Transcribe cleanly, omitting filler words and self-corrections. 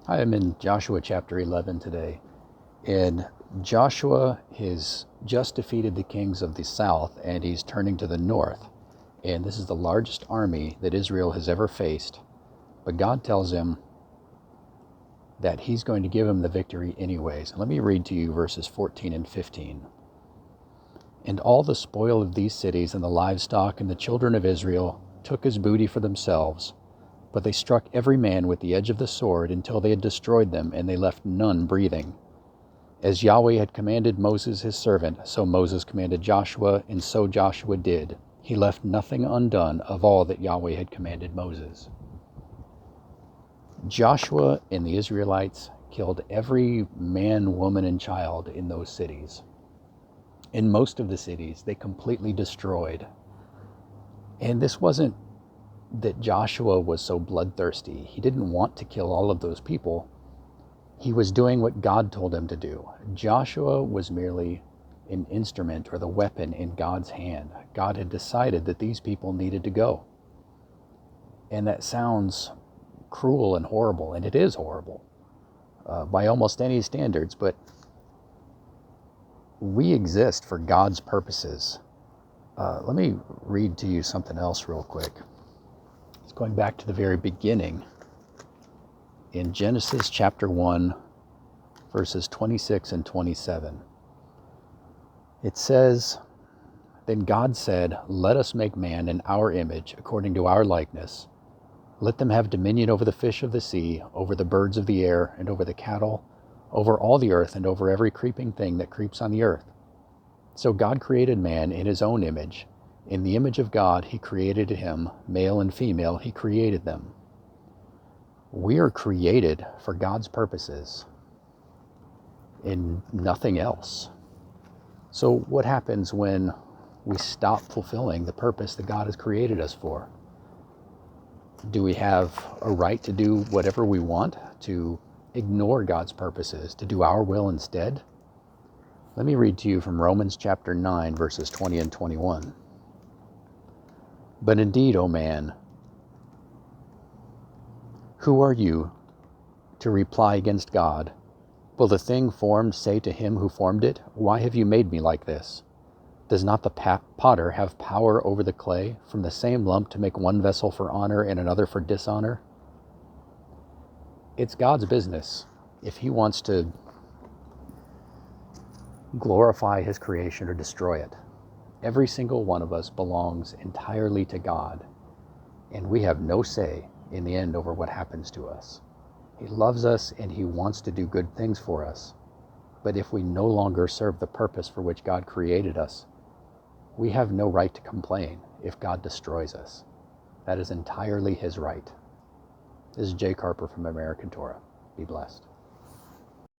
I am in Joshua chapter 11 today, and Joshua has just defeated the kings of the south, and he's turning to the north. And this is the largest army that Israel has ever faced. But God tells him that he's going to give him the victory anyways. Let me read to you verses 14 and 15. And all the spoil of these cities and the livestock and the children of Israel took as booty for themselves. But they struck every man with the edge of the sword until they had destroyed them, and they left none breathing. As Yahweh had commanded Moses his servant, so Moses commanded Joshua, and so Joshua did. He left nothing undone of all that Yahweh had commanded Moses. Joshua and the Israelites killed every man, woman, and child in those cities. In most of the cities, they completely destroyed. And this wasn't that Joshua was so bloodthirsty. He didn't want to kill all of those people. He was doing what God told him to do. Joshua was merely an instrument or the weapon in God's hand. God had decided that these people needed to go. And that sounds cruel and horrible, and it is horrible by almost any standards, but we exist for God's purposes. Let me read to you something else real quick. It's going back to the very beginning in Genesis chapter 1, verses 26 and 27. It says, Then God said, Let us make man in our image, according to our likeness. Let them have dominion over the fish of the sea, over the birds of the air, and over the cattle, over all the earth, and over every creeping thing that creeps on the earth. So God created man in his own image. In the image of God he created him, male and female he created them. We are created for God's purposes and nothing else. So what happens when we stop fulfilling the purpose that God has created us for? Do we have a right to do whatever we want, to ignore God's purposes, to do our will instead? Let me read to you from Romans chapter 9, verses 20 and 21. But indeed, O man, who are you to reply against God? Will the thing formed say to him who formed it, Why have you made me like this? Does not the potter have power over the clay, from the same lump to make one vessel for honor and another for dishonor? It's God's business. If he wants to glorify his creation or destroy it. Every single one of us belongs entirely to God, and we have no say in the end over what happens to us. He loves us and he wants to do good things for us. But if we no longer serve the purpose for which God created us, we have no right to complain if God destroys us. That is entirely his right. This is Jay Carper from American Torah. Be blessed.